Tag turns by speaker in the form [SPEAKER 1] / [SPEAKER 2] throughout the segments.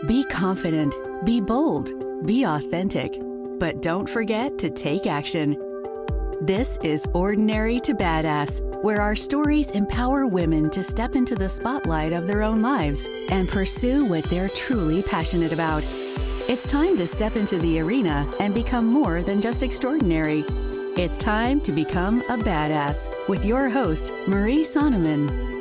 [SPEAKER 1] Be confident, be bold, be authentic, but don't forget to take action. This is Ordinary to Badass, where our stories empower women to step into the spotlight of their own lives and pursue what they're truly passionate about. It's time to step into the arena and become more than just extraordinary. It's time to become a badass with your host, Marie Sonneman.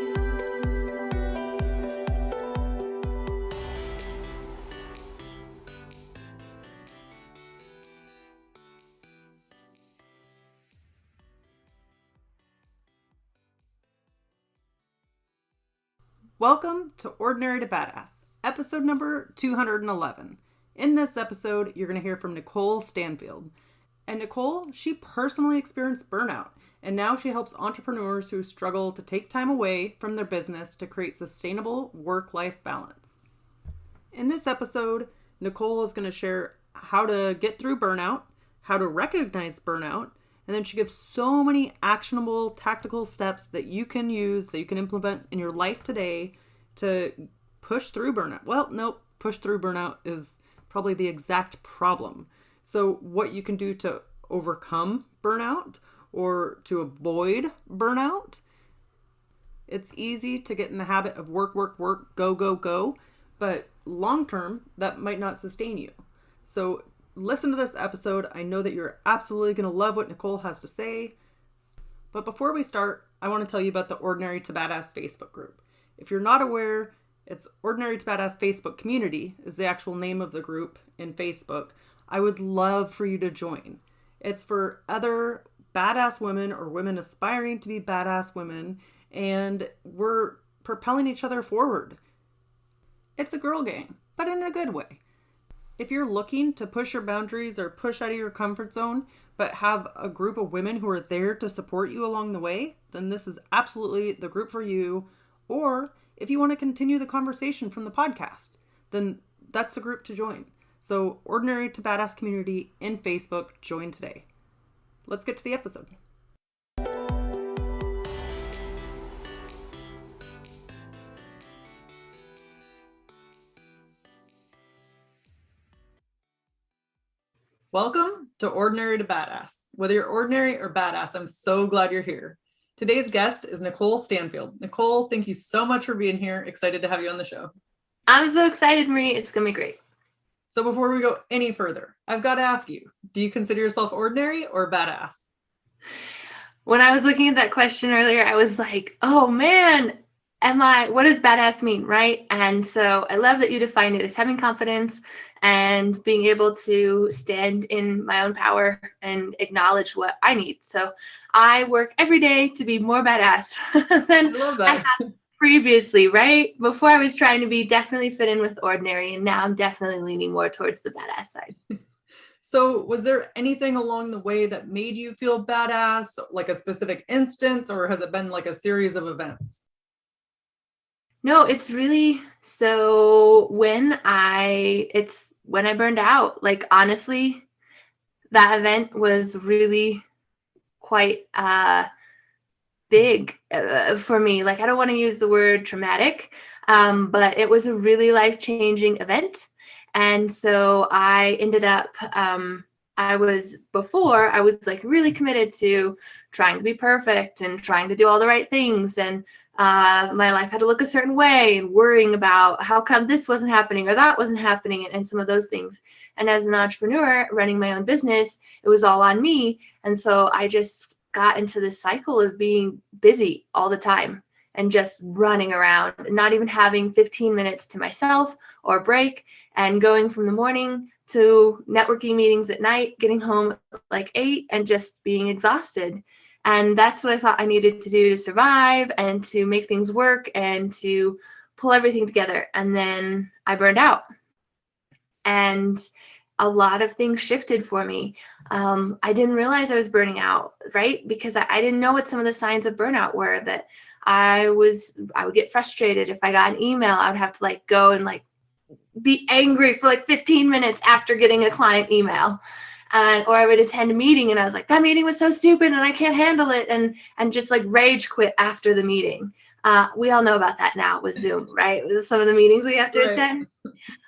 [SPEAKER 2] Welcome to Ordinary to Badass, episode number 211. In this episode, you're going to hear from Nicole Stanfield. And Nicole, she personally experienced burnout, and now she helps entrepreneurs who struggle to take time away from their business to create sustainable work-life balance. In this episode, Nicole is going to share how to get through burnout, how to recognize burnout, and then she gives so many actionable tactical steps that you can use, that you can implement in your life today to push through burnout. Well, no, push through burnout is probably the exact problem. So what you can do to overcome burnout or to avoid burnout. It's easy to get in the habit of work, go, but long term, that might not sustain you. So listen to this episode. I know that you're absolutely going to love what Nicole has to say. But before we start, I want to tell you about the Ordinary to Badass Facebook group. If you're not aware, it's Ordinary to Badass Facebook Community is the actual name of the group in Facebook. I would love for you to join. It's for other badass women or women aspiring to be badass women, and we're propelling each other forward. It's a girl gang, but in a good way. If you're looking to push your boundaries or push out of your comfort zone, but have a group of women who are there to support you along the way, then this is absolutely the group for you. Or if you want to continue the conversation from the podcast, then that's the group to join. So Ordinary to Badass Community in Facebook, join today. Let's get to the episode. Welcome to Ordinary to Badass. Whether you're ordinary or badass, I'm so glad you're here. Today's guest is Nicole Stanfield. Nicole, thank you so much for being here. Excited to have you on the show.
[SPEAKER 3] I'm so excited, Marie. It's going to be great.
[SPEAKER 2] So before we go any further, I've got to ask you, do you consider yourself ordinary or badass?
[SPEAKER 3] When I was looking at that question earlier, I was like, oh man, what does badass mean, right? And so I love that you defined it as having confidence and being able to stand in my own power and acknowledge what I need. So I work every day to be more badass than I have previously, right? Before I was trying to be definitely fit in with ordinary, and now I'm definitely leaning more towards the badass side.
[SPEAKER 2] So was there anything along the way that made you feel badass, like a specific instance, or has it been like a series of events?
[SPEAKER 3] No, it's really so when I burned out, like honestly, that event was really quite big for me. Like, I don't want to use the word traumatic, but it was a really life-changing event. And so I ended up, I was like really committed to trying to be perfect and trying to do all the right things. And my life had to look a certain way and worrying about how come this wasn't happening or that wasn't happening and some of those things. And as an entrepreneur running my own business, it was all on me. And so I just got into this cycle of being busy all the time and just running around, not even having 15 minutes to myself or break, and going from the morning to networking meetings at night, getting home at like 8 and just being exhausted. And that's what I thought I needed to do to survive and to make things work and to pull everything together. And then I burned out. And a lot of things shifted for me. I didn't realize I was burning out, right? Because I didn't know what some of the signs of burnout were, that I would get frustrated. If I got an email, I would have to like go and like be angry for like 15 minutes after getting a client email. Or I would attend a meeting and I was like, that meeting was so stupid and I can't handle it. And just like rage quit after the meeting. We all know about that now with Zoom, right? With some of the meetings we have to attend.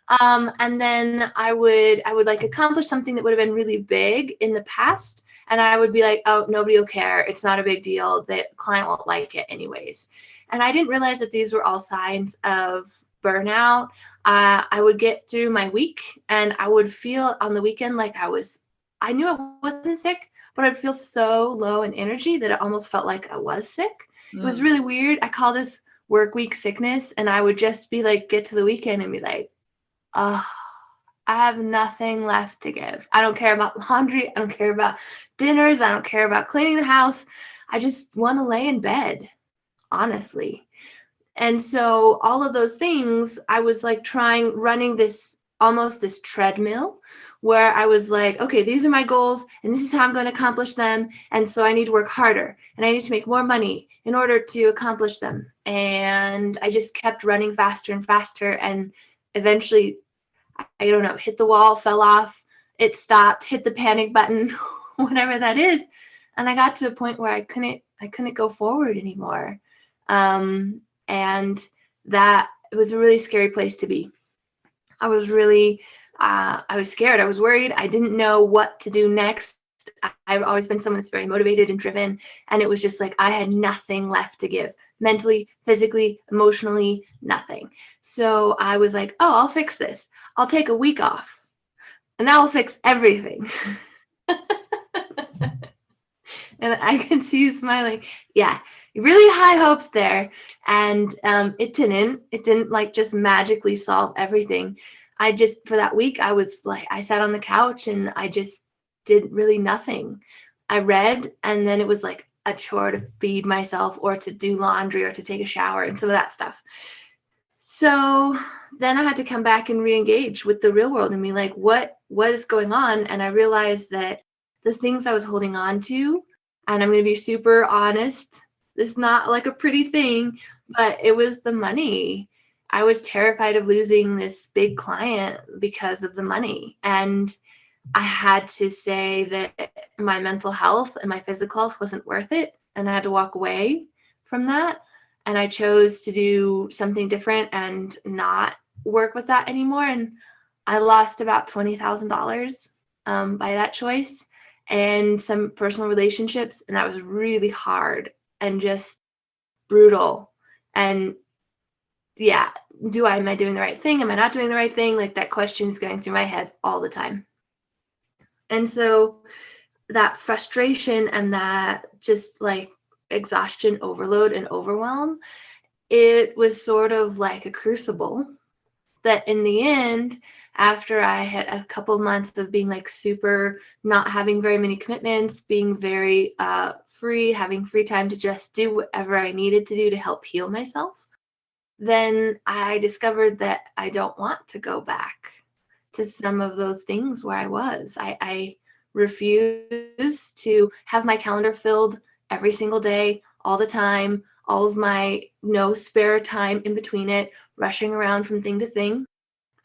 [SPEAKER 3] And then I would like accomplish something that would have been really big in the past. And I would be like, oh, nobody will care. It's not a big deal. The client won't like it anyways. And I didn't realize that these were all signs of burnout. I would get through my week and I would feel on the weekend like I knew I wasn't sick, but I'd feel so low in energy that it almost felt like I was sick. It was really weird. I call this work week sickness. And I would just be like, get to the weekend and be like, oh, I have nothing left to give. I don't care about laundry. I don't care about dinners. I don't care about cleaning the house. I just want to lay in bed, honestly. And so all of those things, I was like running this treadmill where I was like, okay, these are my goals and this is how I'm going to accomplish them. And so I need to work harder and I need to make more money in order to accomplish them. And I just kept running faster and faster. And eventually, I don't know, hit the wall, fell off, it stopped, hit the panic button, whatever that is. And I got to a point where I couldn't go forward anymore. And that it was a really scary place to be. I was really, I was scared. I was worried. I didn't know what to do next. I've always been someone that's very motivated and driven. And it was just like, I had nothing left to give, mentally, physically, emotionally, nothing. So I was like, oh, I'll fix this. I'll take a week off and that will fix everything. And I can see you smiling. Yeah, really high hopes there. And it didn't like just magically solve everything. For that week, I was like, I sat on the couch and I just did really nothing. I read, and then it was like a chore to feed myself or to do laundry or to take a shower and some of that stuff. So then I had to come back and re-engage with the real world and be like, what is going on? And I realized that the things I was holding on to, and I'm going to be super honest, it's not like a pretty thing, but it was the money. I was terrified of losing this big client because of the money. And I had to say that my mental health and my physical health wasn't worth it. And I had to walk away from that. And I chose to do something different and not work with that anymore. And I lost about $20,000 by that choice and some personal relationships. And that was really hard and just brutal. And yeah, am I doing the right thing? Am I not doing the right thing? Like that question is going through my head all the time. And so that frustration and that just like exhaustion, overload, and overwhelm, it was sort of like a crucible that in the end, after I had a couple of months of being like super, not having very many commitments, being very free, having free time to just do whatever I needed to do to help heal myself, then I discovered that I don't want to go back to some of those things where I was. I refuse to have my calendar filled every single day, all the time, all of my no spare time in between it, rushing around from thing to thing.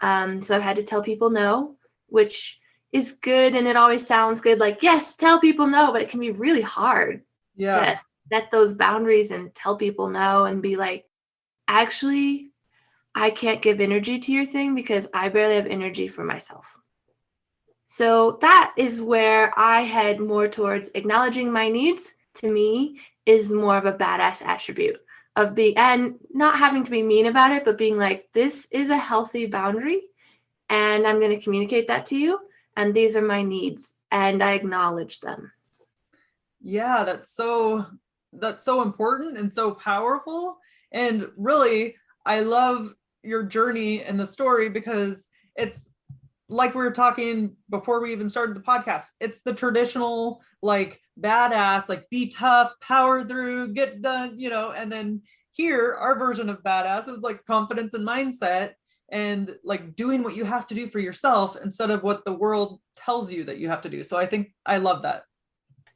[SPEAKER 3] So I've had to tell people no, which is good. And it always sounds good. Like, yes, tell people no, but it can be really hard to set those boundaries and tell people no and be like, actually, I can't give energy to your thing because I barely have energy for myself. So that is where I head more towards acknowledging my needs. To me, is more of a badass attribute of being, and not having to be mean about it, but being like, this is a healthy boundary and I'm going to communicate that to you. And these are my needs and I acknowledge them.
[SPEAKER 2] Yeah, that's so important and so powerful. And really, I love your journey and the story because it's like we were talking before we even started the podcast. It's the traditional, like, badass, like, be tough, power through, get done, and then here, our version of badass is like confidence and mindset and like doing what you have to do for yourself instead of what the world tells you that you have to do. So I think I love that.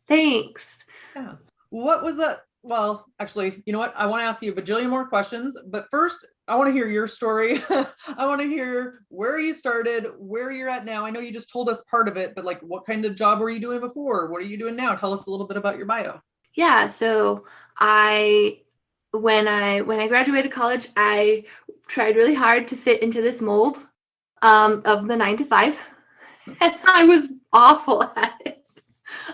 [SPEAKER 3] Thanks.
[SPEAKER 2] Yeah. What was that? Well, actually, you know what? I want to ask you a bajillion more questions, but first I want to hear your story. I want to hear where you started, where you're at now. I know you just told us part of it, but like, what kind of job were you doing before? What are you doing now? Tell us a little bit about your bio.
[SPEAKER 3] Yeah. So when I graduated college, I tried really hard to fit into this mold of the 9 to 5. And I was awful at it.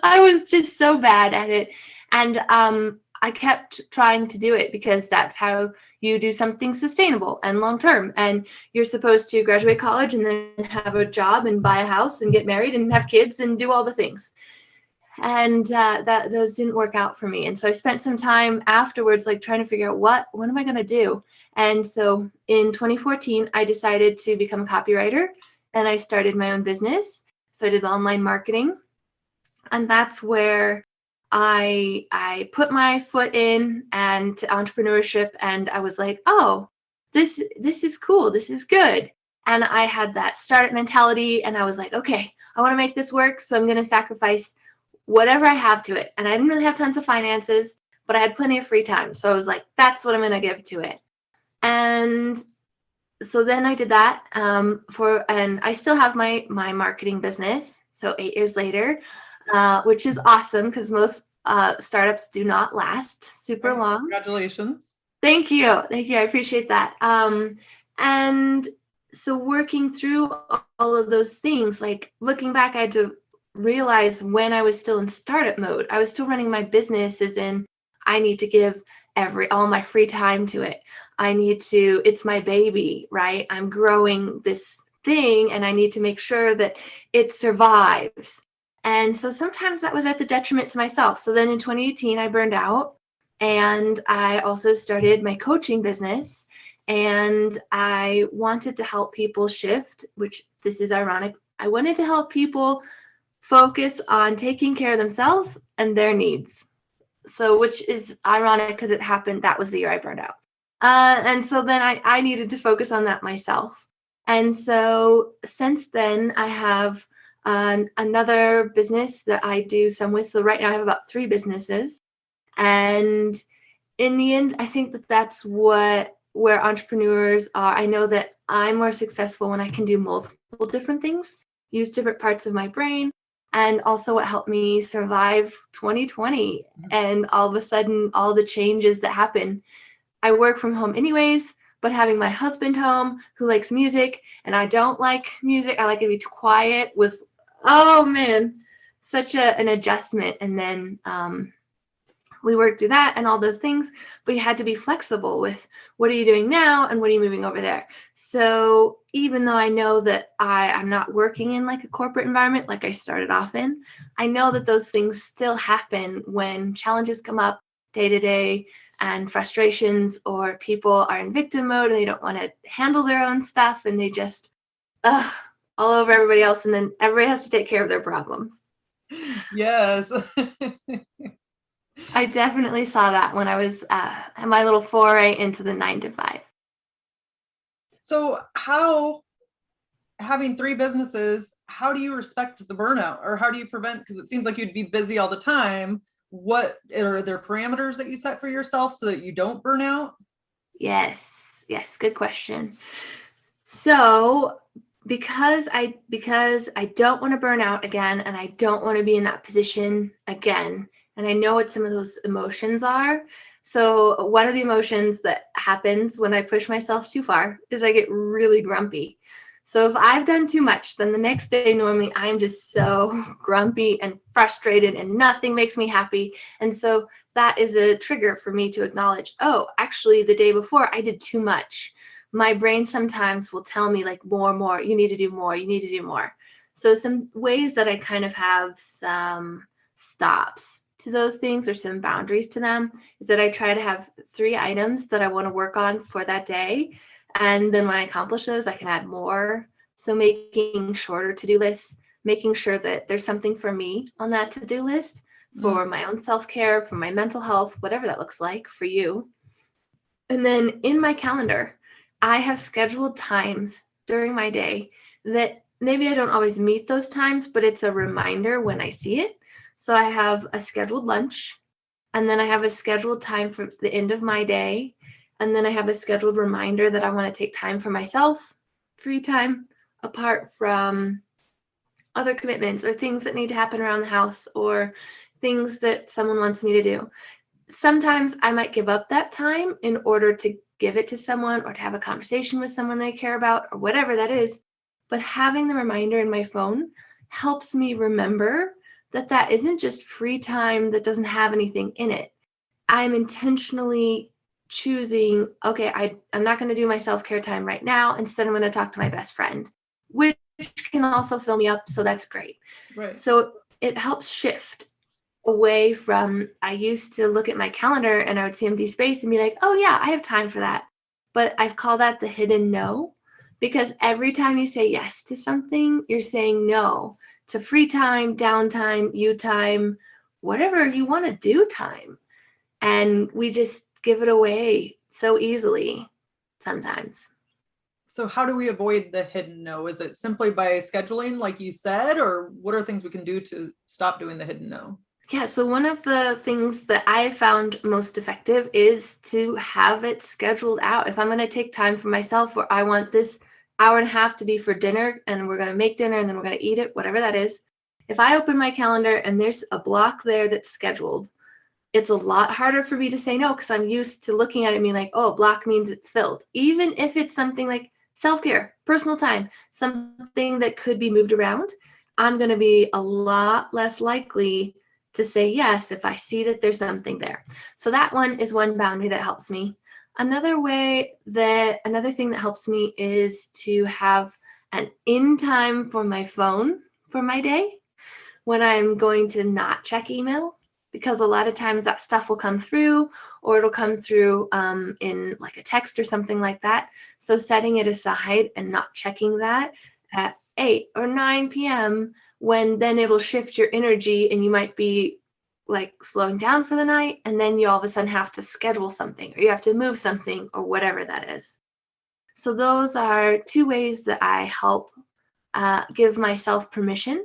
[SPEAKER 3] I was just so bad at it. And I kept trying to do it because that's how you do something sustainable and long term. And you're supposed to graduate college and then have a job and buy a house and get married and have kids and do all the things. And those didn't work out for me. And so I spent some time afterwards, like trying to figure out what am I going to do? And so in 2014, I decided to become a copywriter, and I started my own business. So I did online marketing, and that's where I put my foot in and to entrepreneurship, and I was like, oh, this is cool. This is good. And I had that startup mentality, and I was like, okay, I want to make this work. So I'm going to sacrifice whatever I have to it. And I didn't really have tons of finances, but I had plenty of free time. So I was like, that's what I'm going to give to it. And so then I did that and I still have my marketing business. So 8 years later, which is awesome because most startups do not last super long.
[SPEAKER 2] Congratulations.
[SPEAKER 3] Thank you. Thank you. I appreciate that. And so working through all of those things, like looking back, I had to realize when I was still in startup mode, I was still running my business as in I need to give all my free time to it. It's my baby, right? I'm growing this thing and I need to make sure that it survives. And so sometimes that was at the detriment to myself. So then in 2018, I burned out, and I also started my coaching business, and I wanted to help people shift, which this is ironic. I wanted to help people focus on taking care of themselves and their needs. So, which is ironic because it happened, that was the year I burned out. And so then I needed to focus on that myself. And so since then, I have another business that I do some with. So right now I have about 3 businesses. And in the end, I think that's where entrepreneurs are. I know that I'm more successful when I can do multiple different things, use different parts of my brain. And also what helped me survive 2020 and all of a sudden all the changes that happen. I work from home anyways, but having my husband home who likes music and I don't like music, I like it to be quiet with, oh man, such an adjustment. And then we worked through that and all those things, but you had to be flexible with what are you doing now and what are you moving over there. So even though I know that I'm not working in like a corporate environment like I started off in, I know that those things still happen when challenges come up day to day and frustrations, or people are in victim mode and they don't want to handle their own stuff and they just all over everybody else, and then everybody has to take care of their problems.
[SPEAKER 2] Yes.
[SPEAKER 3] I definitely saw that when I was at my little foray into the 9 to 5.
[SPEAKER 2] So how, having 3 businesses, how do you respect the burnout, or how do you prevent, because it seems like you'd be busy all the time. What are there parameters that you set for yourself so that you don't burn out? Yes, good question. So because I don't want to burn out again, and I don't want to be in that position again, and I know what some of those emotions are. So one of the emotions that happens when I push myself too far is I get really grumpy. So if I've done too much, then the next day, normally I'm just so grumpy and frustrated and nothing makes me happy. And so that is a trigger for me to acknowledge, oh, actually the day before I did too much. My brain sometimes will tell me like more, you need to do more, you need to do more. So some ways that I kind of have some stops to those things or some boundaries to them is that I try to have 3 items that I want to work on for that day. And then when I accomplish those, I can add more. So making shorter to-do lists, making sure that there's something for me on that to-do list for my own self-care, for my mental health, whatever that looks like for you. And then in my calendar, I have scheduled times during my day that maybe I don't always meet those times, but it's a reminder when I see it. So I have a scheduled lunch, and then I have a scheduled time for the end of my day. And then I have a scheduled reminder that I want to take time for myself, free time, apart from other commitments or things that need to happen around the house or things that someone wants me to do. Sometimes I might give up that time in order to give it to someone or to have a conversation with someone they care about or whatever that is.
[SPEAKER 3] but having the reminder in my phone helps me remember that that isn't just free time that doesn't have anything in it. I'm intentionally choosing, okay, I'm not going to do my self-care time right now. Instead, I'm going to talk to my best friend, which can also fill me up. So that's great.
[SPEAKER 2] Right.
[SPEAKER 3] So it helps shift away from, I used to look at my calendar and I would see empty space and be like, oh yeah, I have time for that. But I've called that the hidden no, because every time you say yes to something, you're saying no to free time, downtime, you time, whatever you want to do time. And we just give it away so easily sometimes.
[SPEAKER 2] So how do we avoid the hidden no? Is it simply by scheduling, like you said, or what are things we can do to stop doing the hidden no?
[SPEAKER 3] Yeah, so one of the things that I found most effective is to have it scheduled out. If I'm going to take time for myself, where I want this hour and a half to be for dinner, and we're going to make dinner and then we're going to eat it, whatever that is. If I open my calendar and there's a block there that's scheduled, it's a lot harder for me to say no, because I'm used to looking at it and being like, oh, block means it's filled. Even if it's something like self-care, personal time, something that could be moved around, I'm going to be a lot less likely to say yes if I see that there's something there. So that one is one boundary that helps me. Another thing that helps me is to have an in time for my phone for my day when I'm going to not check email, because a lot of times that stuff will come through, or it'll come through in like a text or something like that. So setting it aside and not checking that at 8 or 9 p.m., when then it'll shift your energy and you might be like slowing down for the night, and then you all of a sudden have to schedule something, or you have to move something, or whatever that is. So those are two ways that I help give myself permission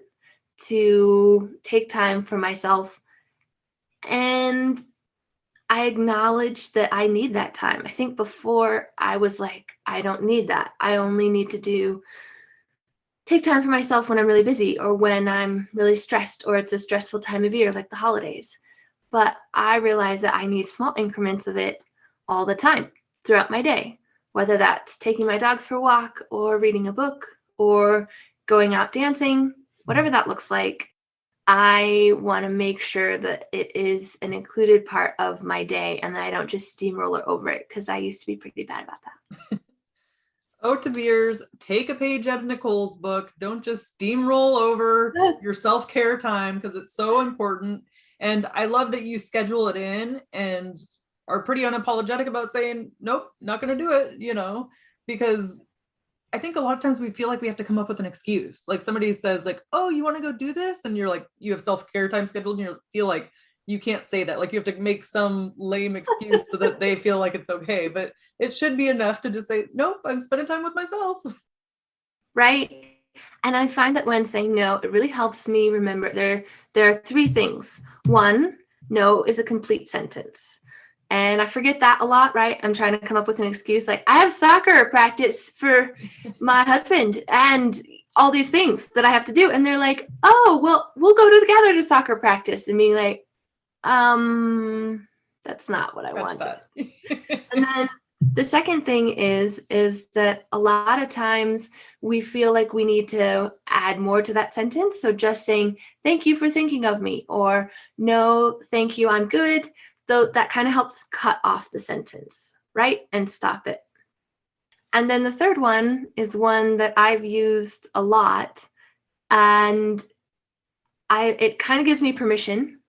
[SPEAKER 3] to take time for myself. And I acknowledge that I need that time. I think before I was like, I don't need that. I only need to take time for myself when I'm really busy, or when I'm really stressed, or it's a stressful time of year like the holidays. But I realize that I need small increments of it all the time throughout my day, whether that's taking my dogs for a walk, or reading a book, or going out dancing, whatever that looks like. I want to make sure that it is an included part of my day and that I don't just steamroller over it, because I used to be pretty bad about that.
[SPEAKER 2] To Beers, take a page out of Nicole's book. Don't just steamroll over your self-care time, because it's so important. And I love that you schedule it in and are pretty unapologetic about saying, nope, not going to do it, because I think a lot of times we feel like we have to come up with an excuse. Like somebody says like, oh, you want to go do this? And you're like, you have self-care time scheduled, and you feel like you can't say that. Like you have to make some lame excuse so that they feel like it's okay. But it should be enough to just say, nope, I'm spending time with myself.
[SPEAKER 3] Right. And I find that when saying no, it really helps me remember there are three things. One, no is a complete sentence. And I forget that a lot, right? I'm trying to come up with an excuse like, I have soccer practice for my husband and all these things that I have to do. And they're like, oh, well, we'll go together to soccer practice. And being like, that's not what I wanted. And then the second thing is that a lot of times we feel like we need to add more to that sentence. So just saying, thank you for thinking of me, or no, thank you, I'm good. Though that kind of helps cut off the sentence, right? And stop it. And then the third one is one that I've used a lot, and it kind of gives me permission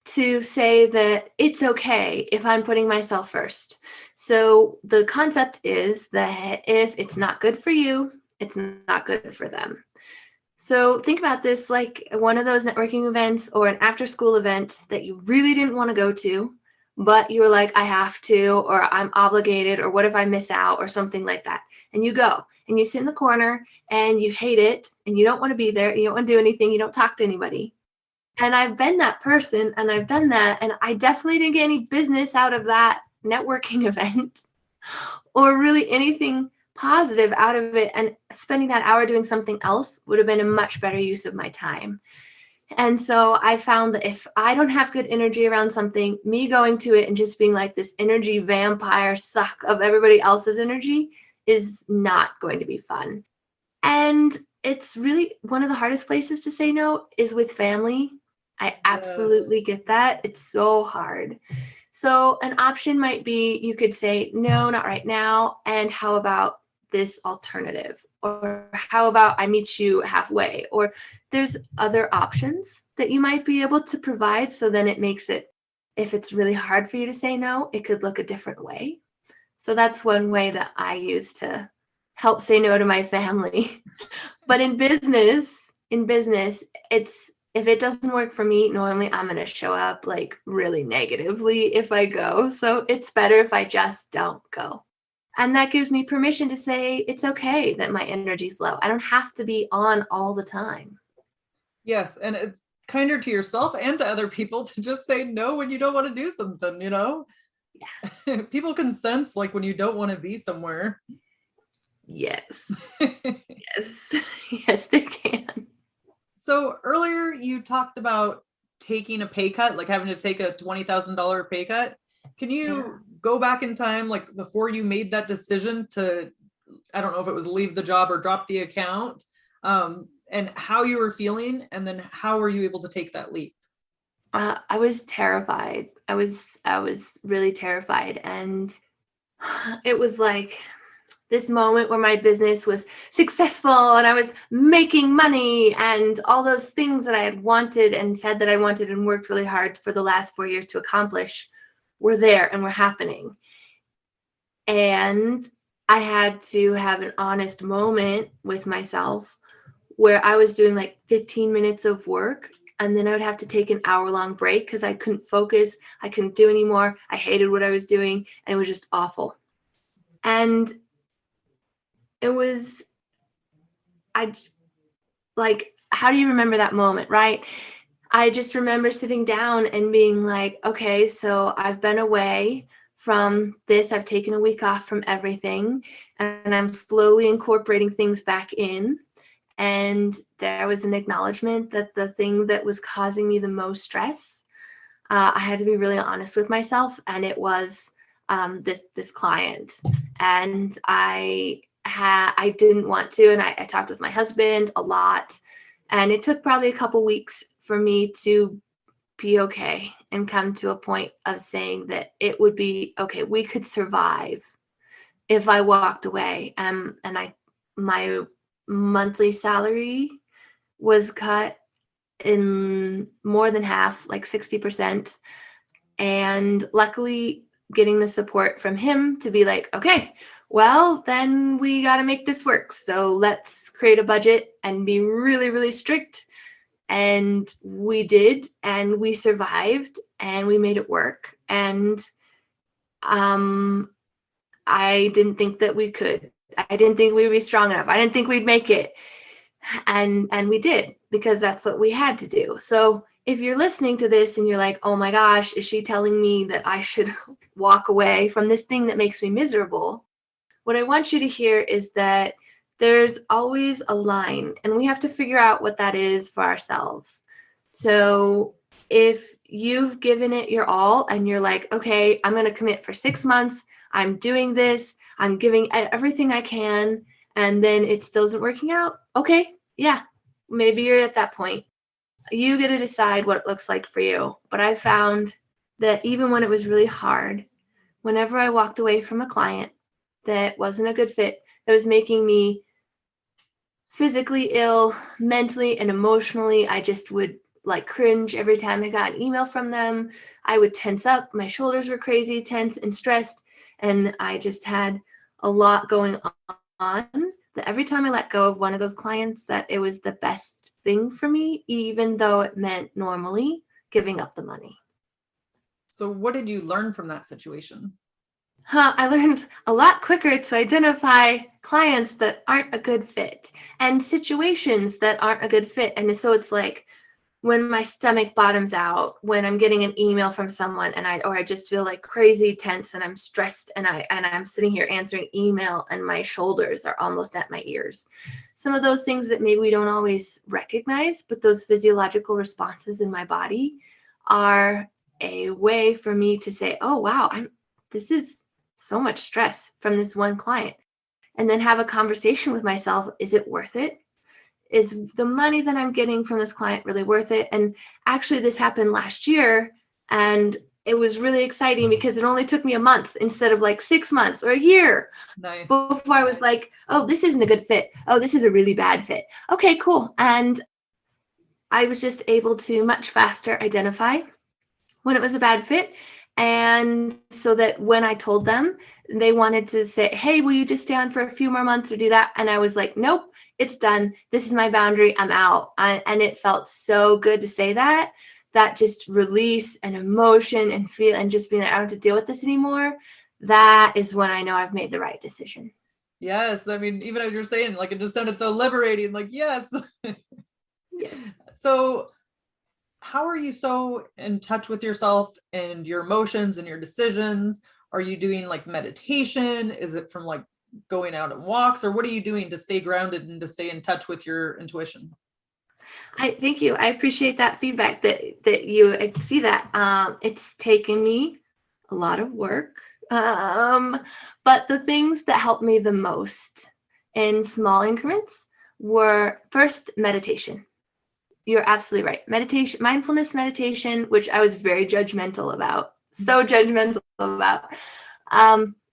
[SPEAKER 3] to say that it's okay if I'm putting myself first. So the concept is that if it's not good for you, it's not good for them. So think about this like one of those networking events or an after-school event that you really didn't want to go to, but you were like, I have to, or I'm obligated, or what if I miss out, or something like that. And you go and you sit in the corner and you hate it and you don't want to be there. You don't want to do anything. You don't talk to anybody. And I've been that person and I've done that. And I definitely didn't get any business out of that networking event or really anything positive out of it. And spending that hour doing something else would have been a much better use of my time. And so I found that if I don't have good energy around something, me going to it and just being like this energy vampire suck of everybody else's energy is not going to be fun. And And it's really one of the hardest places to say no is with family. I
[SPEAKER 2] Yes.
[SPEAKER 3] absolutely get that. It's so hard. So an option might be you could say, no, not right now. And how about this alternative? Or how about I meet you halfway? Or there's other options that you might be able to provide. So then it makes it, if it's really hard for you to say no, it could look a different way. So that's one way that I use to help say no to my family. But in business, it's if it doesn't work for me, normally I'm going to show up like really negatively if I go. So it's better if I just don't go. And that gives me permission to say it's okay that my energy's low. I don't have to be on all the time.
[SPEAKER 2] Yes. And it's kinder to yourself and to other people to just say no when you don't want to do something,
[SPEAKER 3] Yeah.
[SPEAKER 2] People can sense like when you don't want to be somewhere.
[SPEAKER 3] Yes. Yes. Yes, they can.
[SPEAKER 2] So earlier you talked about taking a pay cut, like having to take a $20,000 pay cut. Can
[SPEAKER 3] Yeah.
[SPEAKER 2] you go back in time, like before you made that decision to, I don't know if it was leave the job or drop the account, and how you were feeling, and then how were you able to take that leap?
[SPEAKER 3] I was terrified. I was really terrified, and it was like this moment where my business was successful and I was making money and all those things that I had wanted and said that I wanted and worked really hard for the last 4 years to accomplish were there and were happening. And I had to have an honest moment with myself where I was doing like 15 minutes of work and then I would have to take an hour-long break because I couldn't focus. I couldn't do anymore. I hated what I was doing and it was just awful. And it was, I like, how do you remember that moment, right? I just remember sitting down and being like, okay, so I've been away from this. I've taken a week off from everything and I'm slowly incorporating things back in. And there was an acknowledgement that the thing that was causing me the most stress, I had to be really honest with myself, and it was this client. And I didn't want to, and I talked with my husband a lot, and it took probably a couple weeks for me to be okay and come to a point of saying that it would be okay. We could survive if I walked away. And my monthly salary was cut in more than half, like 60%. And luckily, getting the support from him to be like, okay, well, then we got to make this work. So let's create a budget and be really, really strict. And we did, and we survived, and we made it work. And I didn't think that we could. I didn't think we would be strong enough. I didn't think we'd make it. And we did, because that's what we had to do. So if you're listening to this and you're like, oh my gosh, is she telling me that I should walk away from this thing that makes me miserable? What I want you to hear is that there's always a line, and we have to figure out what that is for ourselves. So if you've given it your all and you're like, okay, I'm going to commit for 6 months, I'm doing this, I'm giving everything I can, and then it still isn't working out, okay, yeah, maybe you're at that point. You get to decide what it looks like for you. But I found that even when it was really hard, whenever I walked away from a client that wasn't a good fit, that was making me physically ill, mentally and emotionally, I just would like cringe every time I got an email from them. I would tense up. My shoulders were crazy, tense and stressed. And I just had a lot going on, that every time I let go of one of those clients, that it was the best thing for me, even though it meant normally giving up the money.
[SPEAKER 2] So what did you learn from that situation?
[SPEAKER 3] I learned a lot quicker to identify clients that aren't a good fit and situations that aren't a good fit. And so it's like when my stomach bottoms out, when I'm getting an email from someone and I just feel like crazy tense and I'm stressed and I'm sitting here answering email and my shoulders are almost at my ears. Some of those things that maybe we don't always recognize, but those physiological responses in my body are a way for me to say, oh wow, this is so much stress from this one client. and then have a conversation with myself. Is it worth it? Is the money that I'm getting from this client really worth it? And actually, this happened last year, and it was really exciting because it only took me a month instead of like 6 months or a year.
[SPEAKER 2] Nice.
[SPEAKER 3] Before I was like, oh, this isn't a good fit. Oh, this is a really bad fit. Okay, cool. And I was just able to much faster identify when it was a bad fit. And so that when I told them, they wanted to say, hey, will you just stay on for a few more months or do that? And I was like, nope, it's done. This is my boundary. I'm out. And it felt so good to say that just release and emotion and feel and just being like, I don't have to deal with this anymore. That is when I know I've made the right decision.
[SPEAKER 2] Yes. I mean, even as you're saying, like, it just sounded so liberating. Like, yes.
[SPEAKER 3] Yes.
[SPEAKER 2] So how are you so in touch with yourself and your emotions and your decisions? Are you doing like meditation? Is it from like going out on walks, or what are you doing to stay grounded and to stay in touch with your intuition?
[SPEAKER 3] I thank you. I appreciate that feedback that you see that. It's taken me a lot of work. But the things that helped me the most in small increments were first meditation. You're absolutely right. Meditation, mindfulness meditation, which I was very judgmental about, so judgmental about,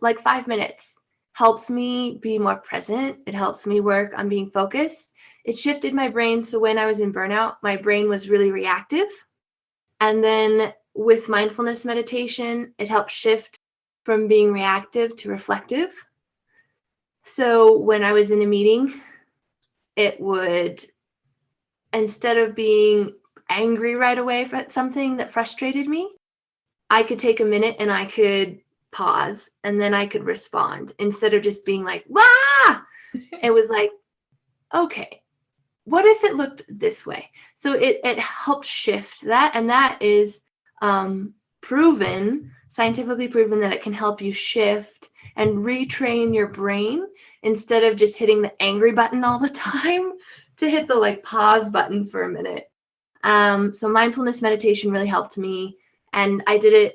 [SPEAKER 3] like 5 minutes helps me be more present. It helps me work on being focused. It shifted my brain. So when I was in burnout, my brain was really reactive. And then with mindfulness meditation, it helped shift from being reactive to reflective. So when I was in a meeting, it would, instead of being angry right away for something that frustrated me, I could take a minute and I could pause and then I could respond instead of just being like, wah! It was like, okay, what if it looked this way? So it helped shift that. And that is scientifically proven that it can help you shift and retrain your brain instead of just hitting the angry button all the time, to hit the like pause button for a minute. So mindfulness meditation really helped me. And I do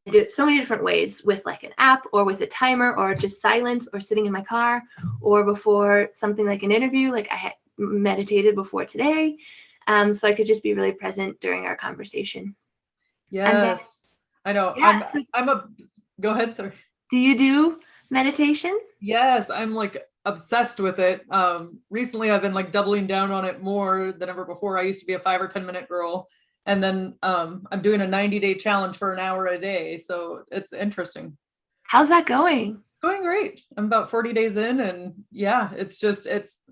[SPEAKER 3] it so many different ways, with like an app or with a timer or just silence or sitting in my car or before something like an interview, like I had meditated before today. So I could just be really present during our conversation.
[SPEAKER 2] Yes. I know.
[SPEAKER 3] Yeah,
[SPEAKER 2] Go ahead. Sorry.
[SPEAKER 3] Do you do meditation?
[SPEAKER 2] Yes. I'm like obsessed with it. Recently I've been like doubling down on it more than ever before. I used to be a 5 or 10 minute girl. And then I'm doing a 90-day challenge for an hour a day. So it's interesting.
[SPEAKER 3] How's that going?
[SPEAKER 2] Going great. I'm about 40 days in, and yeah, it's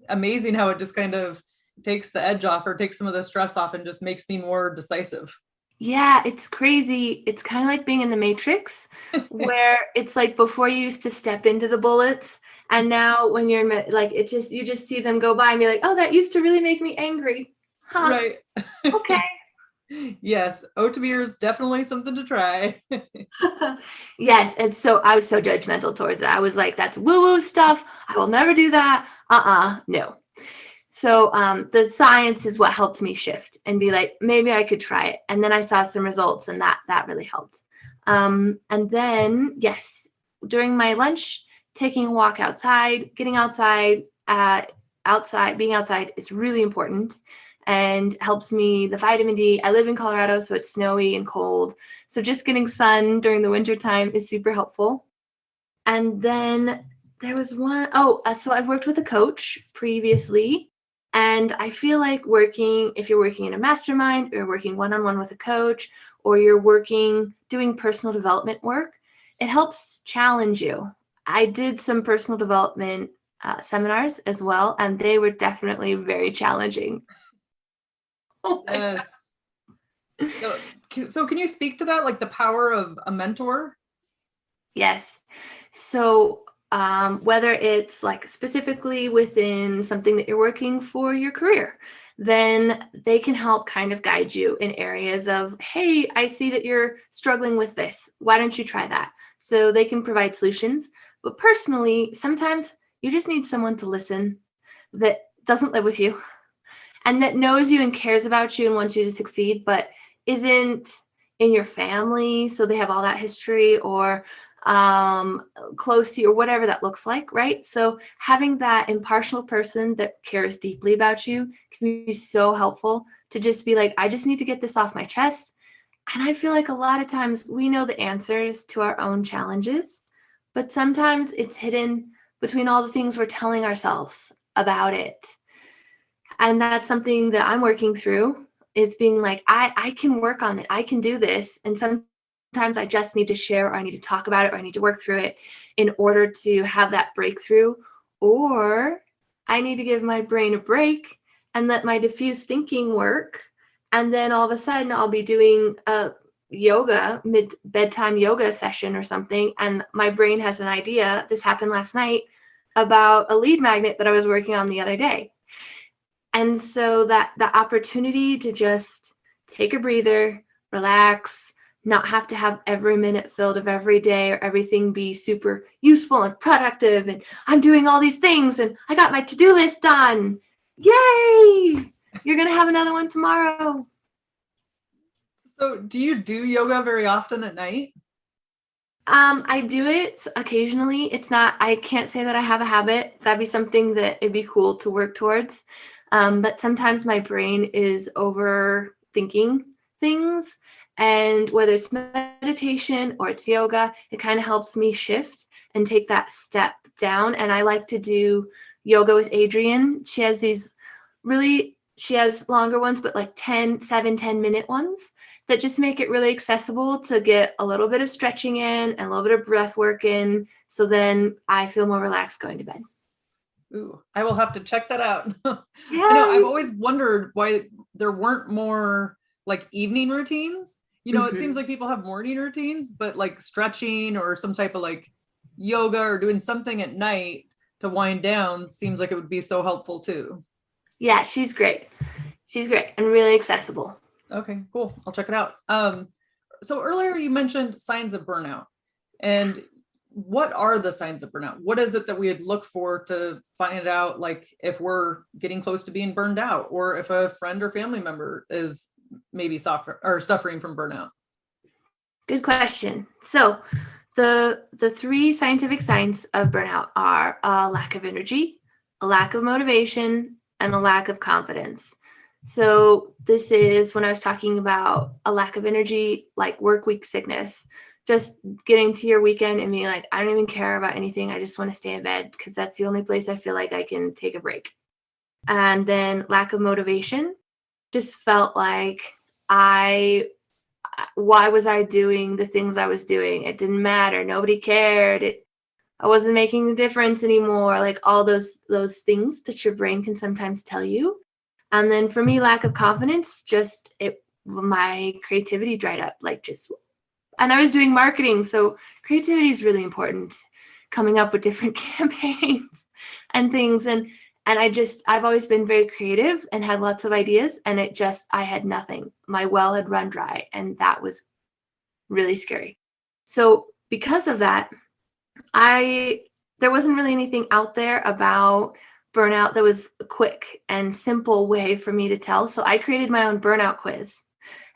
[SPEAKER 2] amazing how it just kind of takes the edge off or takes some of the stress off and just makes me more decisive.
[SPEAKER 3] Yeah, it's crazy. It's kind of like being in the Matrix, where it's like before you used to step into the bullets, and now when you're in, like, you just see them go by and be like, oh, that used to really make me angry. Huh.
[SPEAKER 2] Right.
[SPEAKER 3] Okay.
[SPEAKER 2] Yes, oat beer is definitely something to try.
[SPEAKER 3] Yes, and so I was so judgmental towards it. I was like, that's woo-woo stuff. I will never do that. No. So the science is what helped me shift and be like, maybe I could try it. And then I saw some results, and that really helped. And then, yes, during my lunch, taking a walk outside, getting outside, being outside is really important and helps me. The vitamin D, I live in Colorado, so it's snowy and cold. So just getting sun during the winter time is super helpful. And then there was so I've worked with a coach previously. And I feel like if you're working in a mastermind or working one-on-one with a coach, or you're doing personal development work, it helps challenge you. I did some personal development seminars as well, and they were definitely very challenging. Oh
[SPEAKER 2] yes. So can you speak to that, like the power of a mentor?
[SPEAKER 3] Yes. So whether it's like specifically within something that you're working for your career, then they can help kind of guide you in areas of, hey, I see that you're struggling with this. Why don't you try that? So they can provide solutions. But personally, sometimes you just need someone to listen that doesn't live with you and that knows you and cares about you and wants you to succeed, but isn't in your family. So they have all that history, or close to you, or whatever that looks like, right? So having that impartial person that cares deeply about you can be so helpful to just be like, I just need to get this off my chest. And I feel like a lot of times we know the answers to our own challenges, but sometimes it's hidden between all the things we're telling ourselves about it. And that's something that I'm working through, is being like, I can work on it. I can do this. And sometimes I just need to share, or I need to talk about it, or I need to work through it in order to have that breakthrough. Or I need to give my brain a break and let my diffuse thinking work. And then all of a sudden I'll be doing a bedtime yoga session or something. And my brain has an idea. This happened last night about a lead magnet that I was working on the other day. And so that the opportunity to just take a breather, relax, not have to have every minute filled of every day or everything be super useful and productive. And I'm doing all these things and I got my to-do list done. Yay! You're going to have another one tomorrow.
[SPEAKER 2] So do you do yoga very often at night?
[SPEAKER 3] I do it occasionally. It's not, I can't say that I have a habit. That'd be something that it'd be cool to work towards. But sometimes my brain is overthinking things. And whether it's meditation or it's yoga, it kind of helps me shift and take that step down. And I like to do yoga with Adrienne. She has longer ones, but like 7-10 minute ones that just make it really accessible to get a little bit of stretching in and a little bit of breath work in. So then I feel more relaxed going to bed.
[SPEAKER 2] Ooh, I will have to check that out.
[SPEAKER 3] Yeah.
[SPEAKER 2] I know, I've always wondered why there weren't more like evening routines. It seems like people have morning routines, but like stretching or some type of like yoga or doing something at night to wind down seems like it would be so helpful too.
[SPEAKER 3] Yeah, she's great. She's great and really accessible.
[SPEAKER 2] Okay, cool. I'll check it out. So earlier you mentioned signs of burnout. And what are the signs of burnout? What is it that we would look for to find out, like, if we're getting close to being burned out, or if a friend or family member is maybe suffering from burnout?
[SPEAKER 3] Good question. So the 3 scientific signs of burnout are a lack of energy, a lack of motivation, and a lack of confidence. So this is when I was talking about a lack of energy, like work week sickness, just getting to your weekend and being like, I don't even care about anything. I just want to stay in bed because that's the only place I feel like I can take a break. And then lack of motivation, just felt like why was I doing the things I was doing? It didn't matter. Nobody cared. I wasn't making a difference anymore. Like all those things that your brain can sometimes tell you. And then for me, lack of confidence, my creativity dried up, and I was doing marketing. So creativity is really important, coming up with different campaigns and things. And I've always been very creative and had lots of ideas, and I had nothing. My well had run dry, and that was really scary. So because of that, there wasn't really anything out there about burnout that was a quick and simple way for me to tell. So I created my own burnout quiz.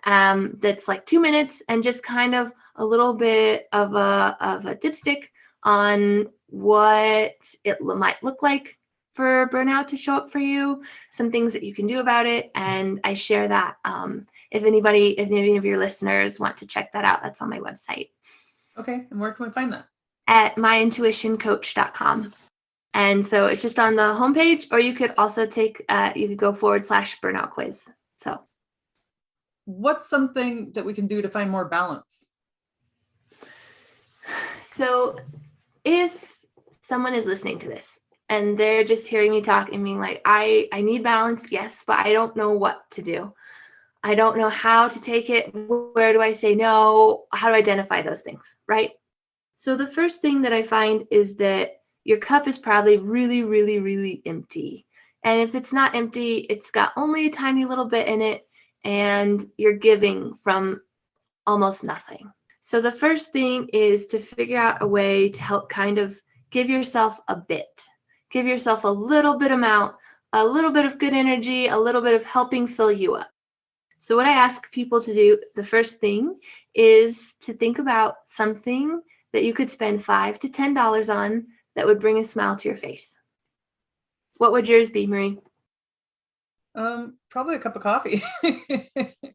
[SPEAKER 3] That's like 2 minutes and just kind of a little bit of a dipstick on what it might look like for burnout to show up for you, some things that you can do about it. And I share that. If any of your listeners want to check that out, that's on my website.
[SPEAKER 2] Okay. And where can we find that?
[SPEAKER 3] At myintuitioncoach.com. And so it's just on the homepage, or you could also you could go /burnout quiz. So
[SPEAKER 2] what's something that we can do to find more balance?
[SPEAKER 3] So if someone is listening to this and they're just hearing me talk and being like, I need balance, yes, but I don't know what to do. I don't know how to take it. Where do I say no? How to identify those things, right? So the first thing that I find is that your cup is probably really, really, really empty. And if it's not empty, it's got only a tiny little bit in it, and you're giving from almost nothing. So the first thing is to figure out a way to help kind of give yourself a bit. Give yourself a little bit amount, a little bit of good energy, a little bit of helping fill you up. So what I ask people to do, the first thing is to think about something that you could spend $5 to $10 on that would bring a smile to your face? What would yours be, Marie?
[SPEAKER 2] Probably a cup of coffee.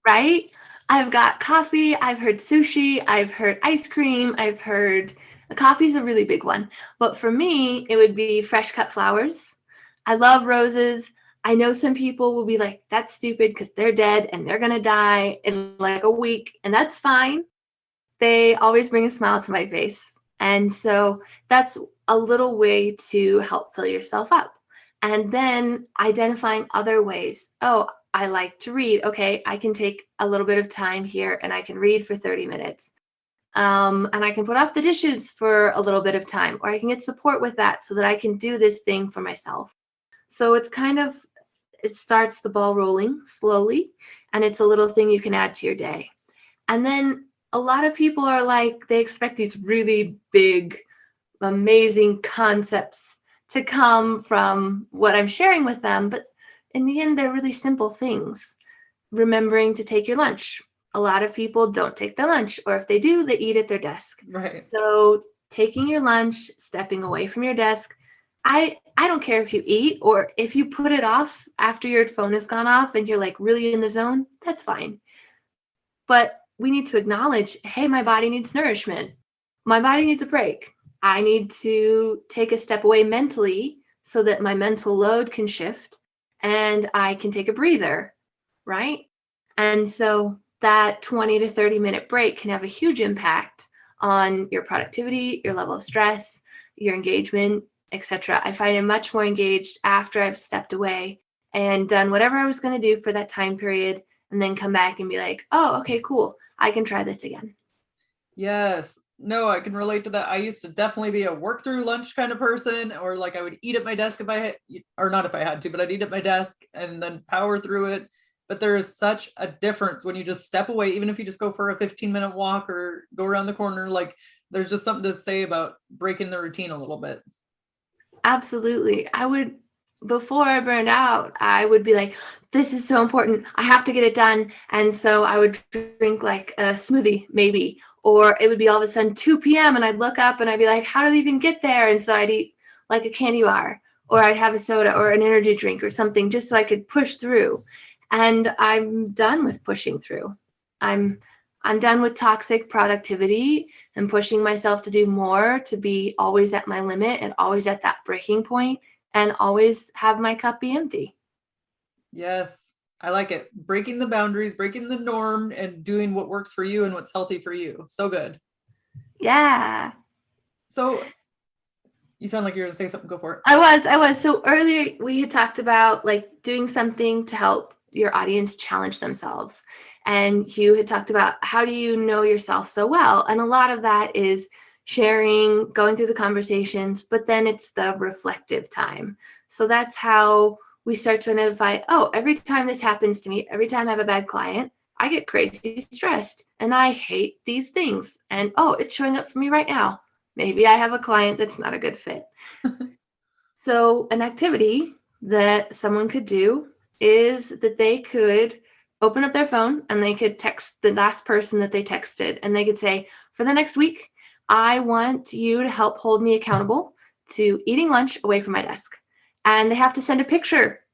[SPEAKER 3] Right? I've got coffee, I've heard sushi, I've heard ice cream, I've heard coffee's a really big one. But for me, it would be fresh cut flowers. I love roses. I know some people will be like, that's stupid because they're dead and they're going to die in like a week, and that's fine. They always bring a smile to my face. And so that's a little way to help fill yourself up. And then identifying other ways. Oh, I like to read. Okay, I can take a little bit of time here and I can read for 30 minutes. And I can put off the dishes for a little bit of time, or I can get support with that so that I can do this thing for myself. So it's kind of, it starts the ball rolling slowly, and it's a little thing you can add to your day. And then a lot of people are like, they expect these really big, amazing concepts to come from what I'm sharing with them. But in the end, they're really simple things. Remembering to take your lunch. A lot of people don't take their lunch, or if they do, they eat at their desk.
[SPEAKER 2] Right.
[SPEAKER 3] So taking your lunch, stepping away from your desk. I don't care if you eat or if you put it off after your phone has gone off and you're like really in the zone, that's fine. But we need to acknowledge, hey, my body needs nourishment. My body needs a break. I need to take a step away mentally so that my mental load can shift and I can take a breather, right? And so that 20 to 30 minute break can have a huge impact on your productivity, your level of stress, your engagement, etc. I find I'm much more engaged after I've stepped away and done whatever I was going to do for that time period, and then come back and be like, oh, okay, cool. I can try this again.
[SPEAKER 2] Yes. No, I can relate to that. I used to definitely be a work through lunch kind of person, or like I would eat at my desk if I had, or not if I had to, but I'd eat at my desk and then power through it. But there is such a difference when you just step away, even if you just go for a 15-minute walk or go around the corner, like there's just something to say about breaking the routine a little bit.
[SPEAKER 3] Absolutely. Before I burned out, I would be like, this is so important. I have to get it done. And so I would drink like a smoothie maybe, or it would be all of a sudden 2 p.m. and I'd look up and I'd be like, how did I even get there? And so I'd eat like a candy bar, or I'd have a soda or an energy drink or something just so I could push through. And I'm done with pushing through. I'm done with toxic productivity and pushing myself to do more, to be always at my limit and always at that breaking point and always have my cup be empty.
[SPEAKER 2] Yes, I like it. Breaking the boundaries, breaking the norm, and doing what works for you and what's healthy for you. So good.
[SPEAKER 3] Yeah.
[SPEAKER 2] So you sound like you're going to say something. Go for it.
[SPEAKER 3] I was. So earlier we had talked about like doing something to help your audience challenge themselves. And you had talked about how do you know yourself so well? And a lot of that is sharing, going through the conversations, but then it's the reflective time. So that's how we start to identify, oh, every time this happens to me, every time I have a bad client, I get crazy stressed and I hate these things. And oh, it's showing up for me right now. Maybe I have a client that's not a good fit. So an activity that someone could do is that they could open up their phone and they could text the last person that they texted, and they could say, for the next week, I want you to help hold me accountable to eating lunch away from my desk. And they have to send a picture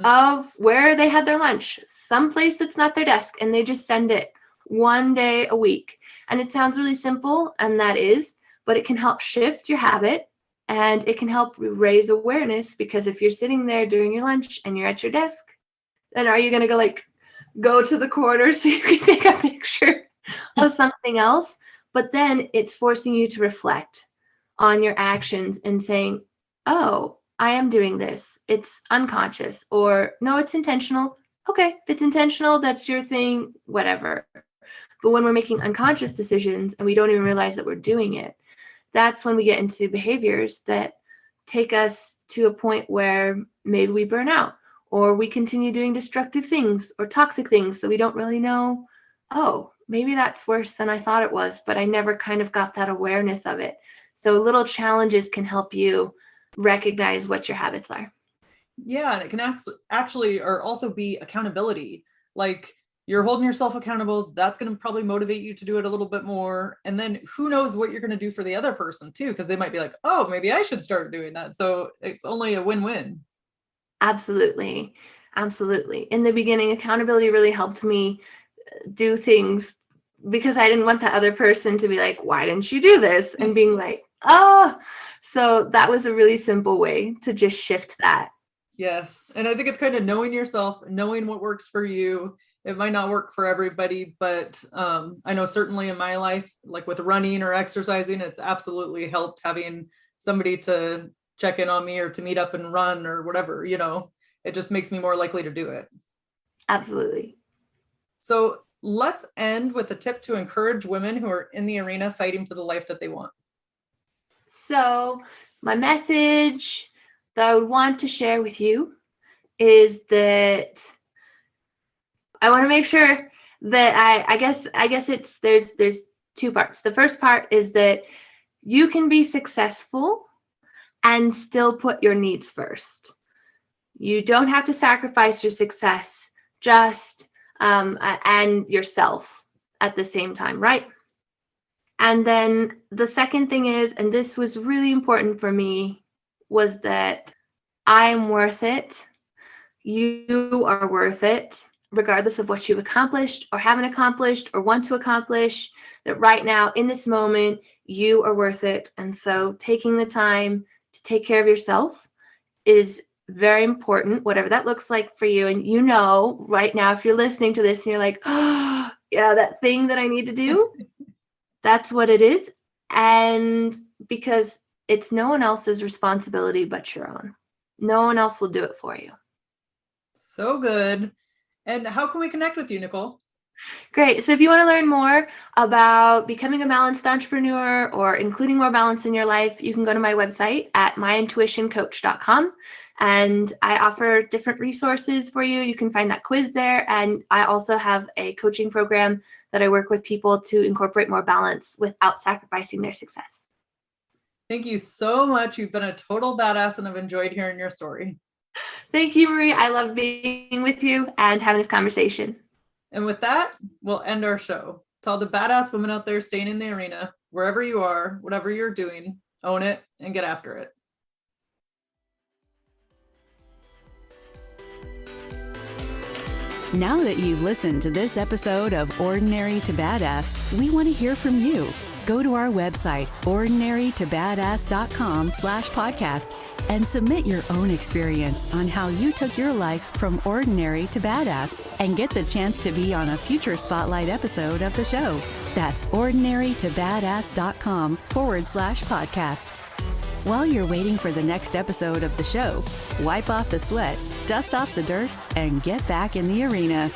[SPEAKER 3] of where they had their lunch, someplace that's not their desk, and they just send it one day a week. And it sounds really simple, and that is, but it can help shift your habit and it can help raise awareness, because if you're sitting there during your lunch and you're at your desk, then are you going to go to the corner so you can take a picture of something else? But then it's forcing you to reflect on your actions and saying, oh, I am doing this. It's unconscious, or no, it's intentional. Okay, if it's intentional, that's your thing, whatever. But when we're making unconscious decisions and we don't even realize that we're doing it, that's when we get into behaviors that take us to a point where maybe we burn out, or we continue doing destructive things or toxic things. So we don't really know, oh, maybe that's worse than I thought it was, but I never kind of got that awareness of it. So little challenges can help you recognize what your habits are.
[SPEAKER 2] Yeah, and it can actually or also be accountability. Like, you're holding yourself accountable. That's going to probably motivate you to do it a little bit more. And then who knows what you're going to do for the other person too, because they might be like, oh, maybe I should start doing that. So it's only a win-win.
[SPEAKER 3] Absolutely. Absolutely. In the beginning, accountability really helped me do things because I didn't want the other person to be like, why didn't you do this? And being like, oh, so that was a really simple way to just shift that.
[SPEAKER 2] Yes. And I think it's kind of knowing yourself, knowing what works for you. It might not work for everybody, but I know certainly in my life, like with running or exercising, it's absolutely helped having somebody to check in on me or to meet up and run or whatever, it just makes me more likely to do it.
[SPEAKER 3] Absolutely.
[SPEAKER 2] So let's end with a tip to encourage women who are in the arena fighting for the life that they want.
[SPEAKER 3] So my message that I would want to share with you is that I want to make sure that I guess it's there's two parts. The first part is that you can be successful and still put your needs first. You don't have to sacrifice your success just and yourself at the same time, right? And then the second thing is, and this was really important for me, was that I'm worth it. You are worth it, regardless of what you've accomplished or haven't accomplished or want to accomplish, that right now in this moment, you are worth it. And so taking the time to take care of yourself is very important, whatever that looks like for you. And right now, if you're listening to this and you're like, oh, yeah, that thing that I need to do, that's what it is. And because it's no one else's responsibility but your own. No one else will do it for you.
[SPEAKER 2] So good. And how can we connect with you, Nicole?
[SPEAKER 3] Great. So if you want to learn more about becoming a balanced entrepreneur or including more balance in your life, you can go to my website at myintuitioncoach.com. And I offer different resources for you. You can find that quiz there. And I also have a coaching program that I work with people to incorporate more balance without sacrificing their success.
[SPEAKER 2] Thank you so much. You've been a total badass and I've enjoyed hearing your story.
[SPEAKER 3] Thank you, Marie. I love being with you and having this conversation.
[SPEAKER 2] And with that, we'll end our show. To all the badass women out there staying in the arena, wherever you are, whatever you're doing, own it and get after it.
[SPEAKER 1] Now that you've listened to this episode of Ordinary to Badass, we want to hear from you. Go to our website, ordinarytobadass.com/podcast, and submit your own experience on how you took your life from ordinary to badass and get the chance to be on a future spotlight episode of the show. That's ordinarytobadass.com/podcast. While you're waiting for the next episode of the show, wipe off the sweat, dust off the dirt, and get back in the arena.